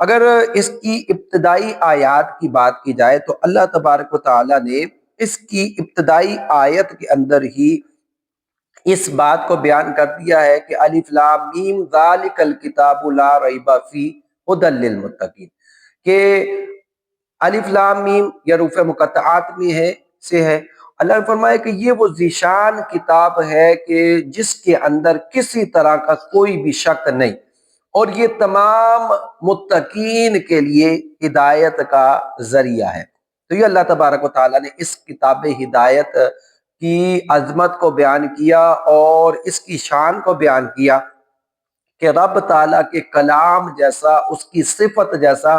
اگر اس کی ابتدائی آیات کی بات کی جائے تو اللہ تبارک و تعالیٰ نے اس کی ابتدائی آیت کے اندر ہی اس بات کو بیان کر دیا ہے کہ الف لام میم ذالک الکتاب لا ریب فیہ ھدی للمتقین، کہ الف لام میم یہ حروف مقطعات میں ہے۔ اللہ نے فرمایا کہ یہ وہ ذیشان کتاب ہے کہ جس کے اندر کسی طرح کا کوئی بھی شک نہیں، اور یہ تمام متقین کے لیے ہدایت کا ذریعہ ہے۔ تو یہ اللہ تبارک و تعالیٰ نے اس کتاب ہدایت کی عظمت کو بیان کیا اور اس کی شان کو بیان کیا کہ رب تعالیٰ کے کلام جیسا، اس کی صفت جیسا،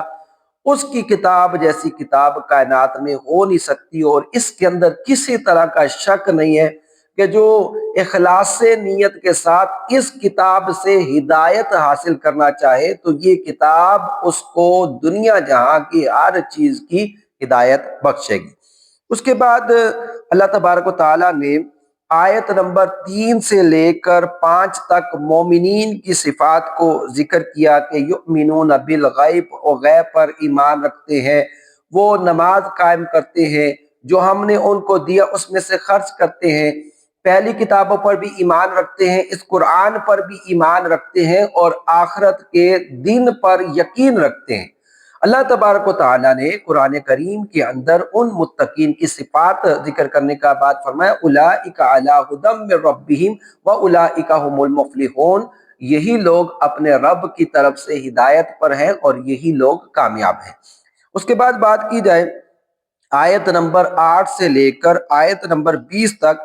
اس کی کتاب جیسی کتاب کائنات میں ہو نہیں سکتی، اور اس کے اندر کسی طرح کا شک نہیں ہے کہ جو اخلاص نیت کے ساتھ اس کتاب سے ہدایت حاصل کرنا چاہے تو یہ کتاب اس کو دنیا جہاں کی ہر چیز کی ہدایت بخشے گی۔ اس کے بعد اللہ تبارک و تعالیٰ نے آیت نمبر 3 سے لے کر 5 تک مومنین کی صفات کو ذکر کیا کہ یؤمنون بالغیب، اور غیب پر ایمان رکھتے ہیں، وہ نماز قائم کرتے ہیں، جو ہم نے ان کو دیا اس میں سے خرچ کرتے ہیں، پہلی کتابوں پر بھی ایمان رکھتے ہیں، اس قرآن پر بھی ایمان رکھتے ہیں، اور آخرت کے دن پر یقین رکھتے ہیں۔ اللہ تبارک و تعالیٰ نے قرآن کریم کے اندر ان متقین کی صفات ذکر کرنے کا بعد فرمایا اولئک علی ھدی من ربہم واولئک ھم المفلحون، یہی لوگ اپنے رب کی طرف سے ہدایت پر ہیں اور یہی لوگ کامیاب ہیں۔ اس کے بعد بات کی جائے آیت نمبر 8 سے لے کر آیت نمبر 20 تک،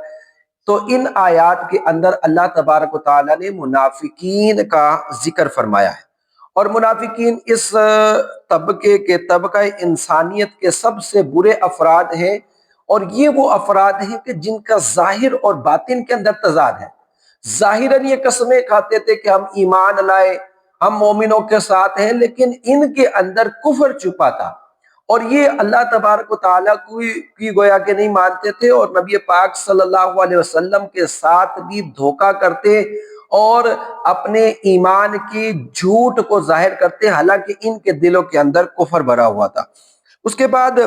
تو ان آیات کے اندر اللہ تبارک و تعالیٰ نے منافقین کا ذکر فرمایا ہے، اور منافقین اس طبقے کے طبقہ انسانیت کے سب سے برے افراد ہیں، اور یہ وہ افراد ہیں کہ جن کا ظاہر اور باطن کے اندر تضاد ہے۔ ظاہراً یہ قسمیں کھاتے تھے کہ ہم ایمان لائے، ہم مومنوں کے ساتھ ہیں، لیکن ان کے اندر کفر چھپا تھا، اور یہ اللہ تبارک و تعالیٰ کی گویا کہ نہیں مانتے تھے، اور نبی پاک صلی اللہ علیہ وسلم کے ساتھ بھی دھوکہ کرتے اور اپنے ایمان کی جھوٹ کو ظاہر کرتے، حالانکہ ان کے دلوں کے اندر کفر بھرا ہوا تھا۔ اس کے بعد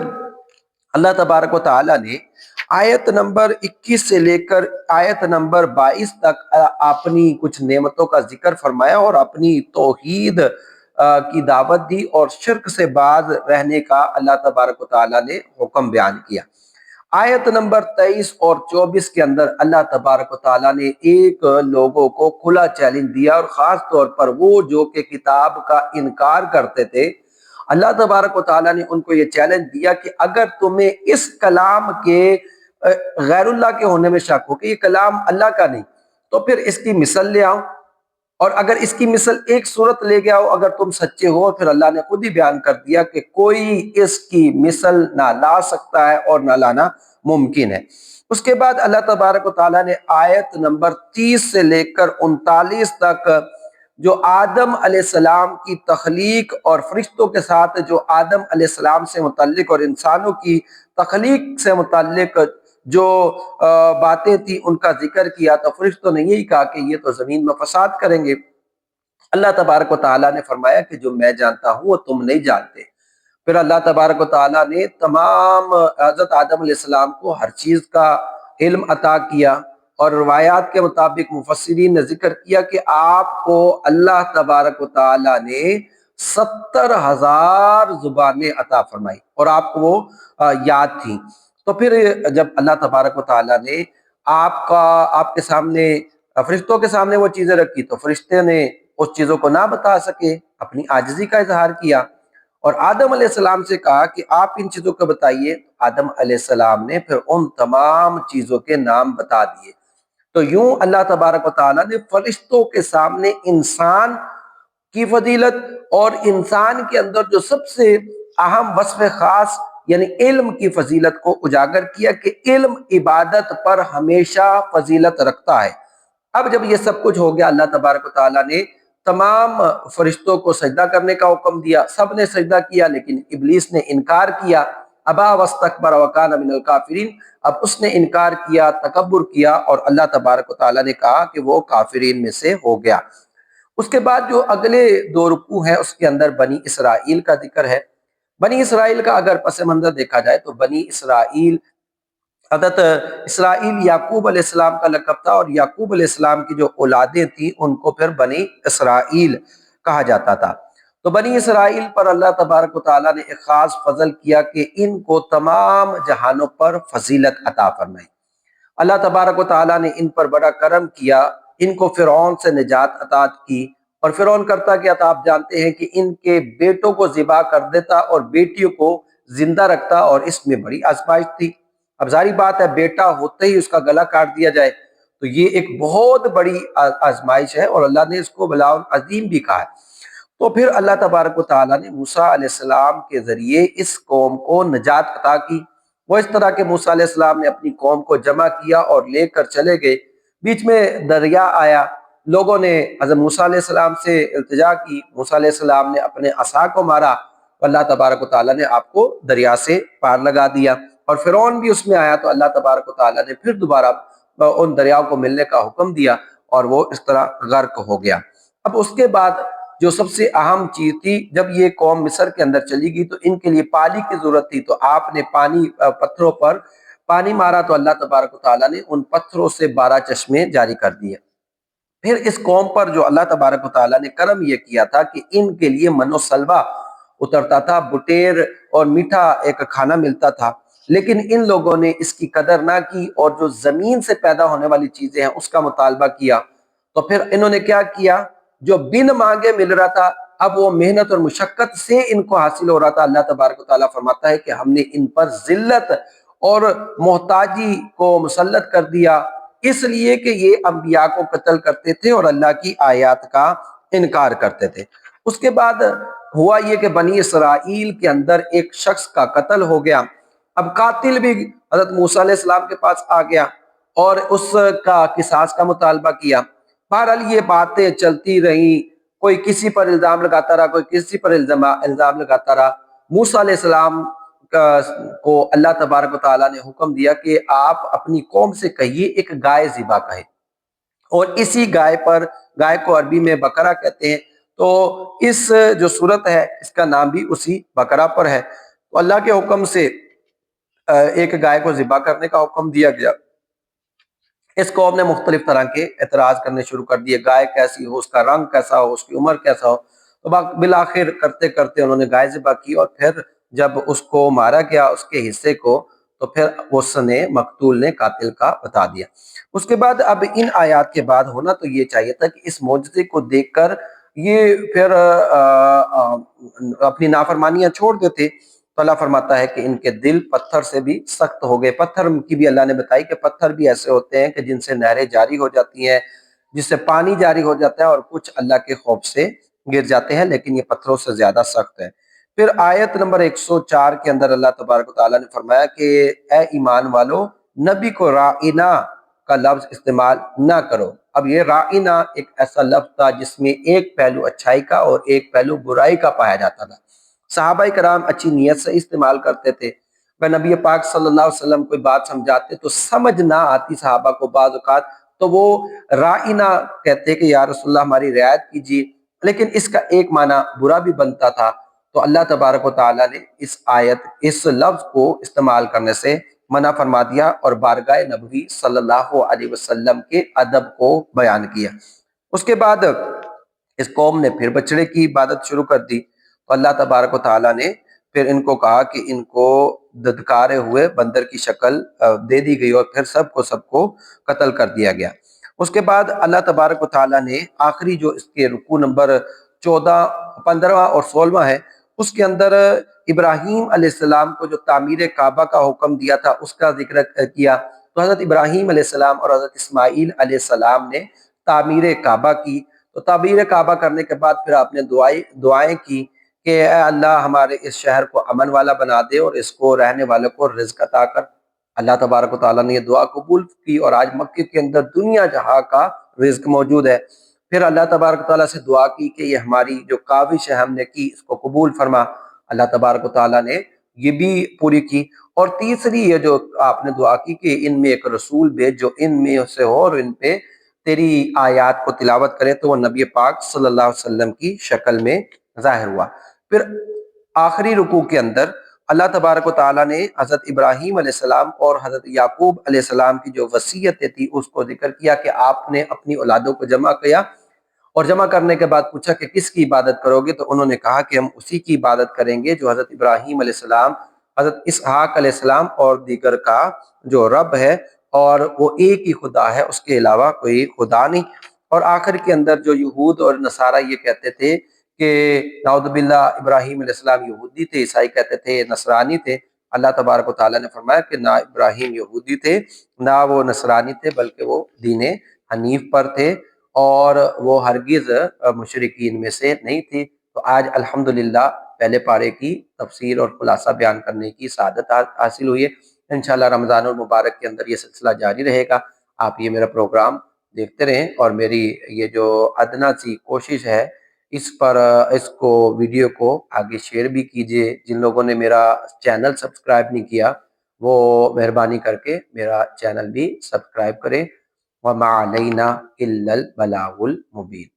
اللہ تبارک و تعالیٰ نے آیت نمبر 21 سے لے کر آیت نمبر 22 تک اپنی کچھ نعمتوں کا ذکر فرمایا اور اپنی توحید کی دعوت دی، اور شرک سے باز رہنے کا اللہ تبارک و تعالیٰ نے حکم بیان کیا۔ آیت نمبر 23 اور 24 کے اندر اللہ تبارک و تعالیٰ نے ایک لوگوں کو کھلا چیلنج دیا، اور خاص طور پر وہ جو کہ کتاب کا انکار کرتے تھے، اللہ تبارک و تعالیٰ نے ان کو یہ چیلنج دیا کہ اگر تمہیں اس کلام کے غیر اللہ کے ہونے میں شک ہو کہ یہ کلام اللہ کا نہیں، تو پھر اس کی مثل لے آؤ، اور اگر اس کی مثل ایک صورت لے گیا ہو اگر تم سچے ہو، پھر اللہ نے خود ہی بیان کر دیا کہ کوئی اس کی مثل نہ لا سکتا ہے اور نہ لانا ممکن ہے۔ اس کے بعد اللہ تبارک و تعالیٰ نے آیت نمبر 30 سے لے کر 39 تک جو آدم علیہ السلام کی تخلیق اور فرشتوں کے ساتھ جو آدم علیہ السلام سے متعلق اور انسانوں کی تخلیق سے متعلق جو باتیں تھیں ان کا ذکر کیا، تو فرشتوں نے یہی کہا کہ یہ تو زمین میں فساد کریں گے۔ اللہ تبارک و تعالیٰ نے فرمایا کہ جو میں جانتا ہوں وہ تم نہیں جانتے۔ پھر اللہ تبارک و تعالیٰ نے تمام حضرت آدم علیہ السلام کو ہر چیز کا علم عطا کیا، اور روایات کے مطابق مفسرین نے ذکر کیا کہ آپ کو اللہ تبارک و تعالیٰ نے 70,000 زبانیں عطا فرمائی اور آپ کو وہ یاد تھیں۔ تو پھر جب اللہ تبارک و تعالیٰ نے آپ کے سامنے فرشتوں کے سامنے وہ چیزیں رکھی، تو فرشتے نے اس چیزوں کو نہ بتا سکے، اپنی عاجزی کا اظہار کیا، اور آدم علیہ السلام سے کہا کہ آپ ان چیزوں کو بتائیے۔ آدم علیہ السلام نے پھر ان تمام چیزوں کے نام بتا دیے۔ تو یوں اللہ تبارک و تعالیٰ نے فرشتوں کے سامنے انسان کی فضیلت اور انسان کے اندر جو سب سے اہم وصف خاص یعنی علم کی فضیلت کو اجاگر کیا کہ علم عبادت پر ہمیشہ فضیلت رکھتا ہے۔ اب جب یہ سب کچھ ہو گیا، اللہ تبارک و تعالیٰ نے تمام فرشتوں کو سجدہ کرنے کا حکم دیا، سب نے سجدہ کیا، لیکن ابلیس نے انکار کیا، ابا واستکبر وکان من الکافرین، اب اس نے انکار کیا، تکبر کیا، اور اللہ تبارک و تعالیٰ نے کہا کہ وہ کافرین میں سے ہو گیا۔ اس کے بعد جو اگلے دو رکوع ہیں اس کے اندر بنی اسرائیل کا ذکر ہے۔ بنی اسرائیل کا اگر پس منظر دیکھا جائے تو بنی اسرائیل، حضرت اسرائیل یعقوب علیہ السلام کا لقب تھا، اور یعقوب علیہ السلام کی جو اولادیں تھیں ان کو پھر بنی اسرائیل کہا جاتا تھا۔ تو بنی اسرائیل پر اللہ تبارک و تعالیٰ نے ایک خاص فضل کیا کہ ان کو تمام جہانوں پر فضیلت عطا فرمائی۔ اللہ تبارک و تعالیٰ نے ان پر بڑا کرم کیا، ان کو فرعون سے نجات عطا کی۔ اور فرعون کرتا کیا تھا آپ جانتے ہیں کہ ان کے بیٹوں کو ذبح کر دیتا اور بیٹیوں کو زندہ رکھتا، اور اس میں بڑی آزمائش تھی۔ اب ظاہری بات ہے بیٹا ہوتے ہی اس کا گلا کاٹ دیا جائے تو یہ ایک بہت بڑی آزمائش ہے، اور اللہ نے اس کو بلاء عظیم بھی کہا ہے۔ تو پھر اللہ تبارک و تعالیٰ نے موسیٰ علیہ السلام کے ذریعے اس قوم کو نجات عطا کی۔ وہ اس طرح کہ موسیٰ علیہ السلام نے اپنی قوم کو جمع کیا اور لے کر چلے گئے، بیچ میں دریا آیا، لوگوں نے حضرت موسیٰ علیہ السلام سے التجا کی، موسیٰ علیہ السلام نے اپنے عصا کو مارا، اللہ تبارک و تعالیٰ نے آپ کو دریا سے پار لگا دیا، اور فرعون بھی اس میں آیا تو اللہ تبارک و تعالیٰ نے پھر دوبارہ ان دریاؤں کو ملنے کا حکم دیا، اور وہ اس طرح غرق ہو گیا۔ اب اس کے بعد جو سب سے اہم چیز تھی، جب یہ قوم مصر کے اندر چلی گئی تو ان کے لیے پانی کی ضرورت تھی، تو آپ نے پتھروں پر پانی مارا تو اللہ تبارک و تعالیٰ نے ان پتھروں سے 12 چشمے جاری کر دیے۔ پھر اس قوم پر جو اللہ تبارک و تعالیٰ نے کرم یہ کیا تھا کہ ان کے لیے من و سلوہ اترتا تھا، بٹیر اور میٹھا ایک کھانا ملتا تھا، لیکن ان لوگوں نے اس کی قدر نہ کی، اور جو زمین سے پیدا ہونے والی چیزیں ہیں اس کا مطالبہ کیا۔ تو پھر انہوں نے کیا کیا، جو بن مانگے مل رہا تھا، اب وہ محنت اور مشقت سے ان کو حاصل ہو رہا تھا۔ اللہ تبارک و تعالیٰ فرماتا ہے کہ ہم نے ان پر ذلت اور محتاجی کو مسلط کر دیا، اس لیے کہ یہ انبیاء کو قتل کرتے تھے اور اللہ کی آیات کا انکار کرتے تھے۔ اس کے بعد ہوا یہ کہ بنی اسرائیل کے اندر ایک شخص کا قتل ہو گیا۔ اب قاتل بھی حضرت موسیٰ علیہ السلام کے پاس آ گیا اور اس کا قصاص کا مطالبہ کیا۔ بہرحال یہ باتیں چلتی رہیں، کوئی کسی پر الزام لگاتا رہا، کوئی کسی پر الزام لگاتا رہا۔ موسیٰ علیہ السلام کو اللہ تبارک و تعالیٰ نے حکم دیا کہ آپ اپنی قوم سے کہیے ایک گائے ذبح کہیں، اور اسی گائے پر، گائے کو عربی میں بقرہ کہتے ہیں، تو اس جو صورت ہے اس کا نام بھی اسی بقرہ پر ہے۔ تو اللہ کے حکم سے ایک گائے کو ذبح کرنے کا حکم دیا گیا۔ اس قوم نے مختلف طرح کے اعتراض کرنے شروع کر دیے، گائے کیسی ہو، اس کا رنگ کیسا ہو، اس کی عمر کیسا ہو۔ تو بالآخر کرتے کرتے انہوں نے گائے ذبح کی، اور پھر جب اس کو مارا گیا اس کے حصے کو، تو پھر اس نے مقتول نے قاتل کا بتا دیا۔ اس کے بعد اب ان آیات کے بعد ہونا تو یہ چاہیے تھا کہ اس معجزے کو دیکھ کر یہ پھر اپنی نافرمانیاں چھوڑ دیتے۔ تو اللہ فرماتا ہے کہ ان کے دل پتھر سے بھی سخت ہو گئے۔ پتھر کی بھی اللہ نے بتائی کہ پتھر بھی ایسے ہوتے ہیں کہ جن سے نہریں جاری ہو جاتی ہیں، جس سے پانی جاری ہو جاتا ہے، اور کچھ اللہ کے خوف سے گر جاتے ہیں، لیکن یہ پتھروں سے زیادہ سخت ہے۔ پھر آیت نمبر 104 کے اندر اللہ تبارک و تعالیٰ نے فرمایا کہ اے ایمان والو، نبی کو رائنا کا لفظ استعمال نہ کرو۔ اب یہ رائنا ایک ایسا لفظ تھا جس میں ایک پہلو اچھائی کا اور ایک پہلو برائی کا پایا جاتا تھا۔ صحابہ کرام اچھی نیت سے استعمال کرتے تھے، اگر نبی پاک صلی اللہ علیہ وسلم کوئی بات سمجھاتے تو سمجھ نہ آتی صحابہ کو بعض اوقات، تو وہ رائنا کہتے کہ یا رسول اللہ ہماری رعایت کیجیے، لیکن اس کا ایک معنی برا بھی بنتا تھا۔ تو اللہ تبارک و تعالیٰ نے اس لفظ کو استعمال کرنے سے منع فرما دیا، اور بارگاہ نبوی صلی اللہ علیہ وسلم کے ادب کو بیان کیا۔ اس کے بعد اس قوم نے پھر بچڑے کی عبادت شروع کر دی، تو اللہ تبارک و تعالیٰ نے پھر ان کو کہا کہ ان کو ددکارے ہوئے بندر کی شکل دے دی گئی، اور پھر سب کو قتل کر دیا گیا۔ اس کے بعد اللہ تبارک و تعالیٰ نے آخری جو اس کے رکوع نمبر 14، 15 اور 16 ہے، اس کے اندر ابراہیم علیہ السلام کو جو تعمیر کعبہ کا حکم دیا تھا اس کا ذکر کیا۔ تو حضرت ابراہیم علیہ السلام اور حضرت اسماعیل علیہ السلام نے تعمیر کعبہ کی۔ تو تعمیر کعبہ کرنے کے بعد پھر آپ نے دعائیں کی کہ اے اللہ ہمارے اس شہر کو امن والا بنا دے، اور اس کو رہنے والوں کو رزق عطا کر۔ اللہ تبارک و تعالیٰ نے یہ دعا قبول کی، اور آج مکہ کے اندر دنیا جہاں کا رزق موجود ہے۔ پھر اللہ تبارک و تعالیٰ سے دعا کی کہ یہ ہماری جو کاوش ہے ہم نے کی، اس کو قبول فرما۔ اللہ تبارک و تعالیٰ نے یہ بھی پوری کی۔ اور تیسری یہ جو آپ نے دعا کی کہ ان میں ایک رسول بھیج جو ان میں سے ہو اور ان پہ تیری آیات کو تلاوت کریں تو وہ نبی پاک صلی اللہ علیہ وسلم کی شکل میں ظاہر ہوا۔ پھر آخری رکوع کے اندر اللہ تبارک و تعالیٰ نے حضرت ابراہیم علیہ السلام اور حضرت یعقوب علیہ السلام کی جو وصیتیں تھی اس کو ذکر کیا کہ آپ نے اپنی اولادوں کو جمع کیا، اور جمع کرنے کے بعد پوچھا کہ کس کی عبادت کرو گے، تو انہوں نے کہا کہ ہم اسی کی عبادت کریں گے جو حضرت ابراہیم علیہ السلام، حضرت اسحاق علیہ السلام اور دیگر کا جو رب ہے، اور وہ ایک ہی خدا ہے، اس کے علاوہ کوئی خدا نہیں۔ اور آخر کے اندر جو یہود اور نصارہ یہ کہتے تھے کہ نعوذ باللہ ابراہیم علیہ السلام یہودی تھے، عیسائی کہتے تھے نصرانی تھے، اللہ تبارک و تعالیٰ نے فرمایا کہ نہ ابراہیم یہودی تھے نہ وہ نصرانی تھے، بلکہ وہ دین حنیف پر تھے، اور وہ ہرگز مشرکین میں سے نہیں تھی۔ تو آج الحمدللہ پہلے پارے کی تفسیر اور خلاصہ بیان کرنے کی سعادت حاصل ہوئی ہے۔ انشاءاللہ رمضان المبارک کے اندر یہ سلسلہ جاری رہے گا۔ آپ یہ میرا پروگرام دیکھتے رہیں، اور میری یہ جو ادنا سی کوشش ہے اس کو ویڈیو کو آگے شیئر بھی کیجئے۔ جن لوگوں نے میرا چینل سبسکرائب نہیں کیا وہ مہربانی کر کے میرا چینل بھی سبسکرائب کریں۔ وَمَا عَلَيْنَا إِلَّا الْبَلَاغُ الْمُبِينُ۔